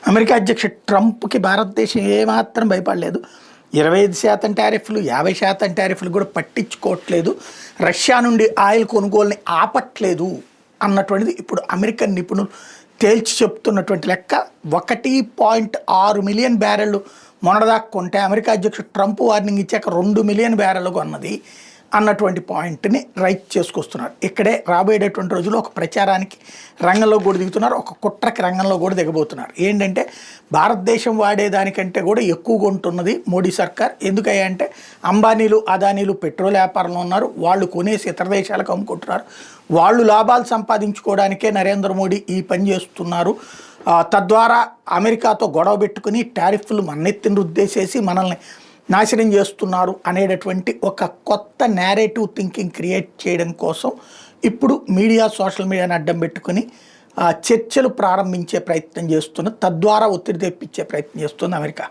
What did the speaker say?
America అధ్యక్షుడు ట్రంప్కి భారతదేశం ఏమాత్రం భయపడలేదు. 25% టారిఫ్లు, 50% టారిఫ్లు కూడా పట్టించుకోవట్లేదు. రష్యా నుండి ఆయిల్ కొనుగోలుని ఆపట్లేదు అన్నటువంటిది ఇప్పుడు అమెరికన్ నిపుణులు తేల్చి చెప్తున్నటువంటి లెక్క. 1.6 మిలియన్ బ్యారెళ్ళు మొన్నటిదాకా కొంటే అమెరికా అధ్యక్షుడు ట్రంప్ వార్నింగ్ ఇచ్చాక 2 మిలియన్ బ్యారెళ్ళు కొన్నది అన్నటువంటి పాయింట్ని రైట్ చేసుకొస్తున్నారు. ఇక్కడే రాబోయేటటువంటి రోజుల్లో ఒక ప్రచారానికి రంగంలో కూడా దిగుతున్నారు, ఒక కుట్రకి రంగంలో కూడా దిగబోతున్నారు. ఏంటంటే భారతదేశం వాడేదానికంటే కూడా ఎక్కువగా ఉంటున్నది మోడీ సర్కార్. ఎందుకయ్యా అంటే అంబానీలు, అదానీలు పెట్రోల్ వ్యాపారంలో ఉన్నారు, వాళ్ళు కొనేసి ఇతర దేశాలకు అమ్ముకుంటున్నారు. వాళ్ళు లాభాలు సంపాదించుకోవడానికే నరేంద్ర మోడీ ఈ పని చేస్తున్నారు. తద్వారా అమెరికాతో గొడవ పెట్టుకుని టారిఫ్లు మన్నెత్తిని రుద్దేసేసి మనల్ని నాశనం చేస్తున్నారు అనేటటువంటి ఒక కొత్త నేరేటివ్ థింకింగ్ క్రియేట్ చేయడం కోసం ఇప్పుడు మీడియా, సోషల్ మీడియాని అడ్డం పెట్టుకుని చర్చలు ప్రారంభించే ప్రయత్నం చేస్తున్న, తద్వారా ఒత్తిడి తెప్పించే ప్రయత్నం చేస్తుంది అమెరికా.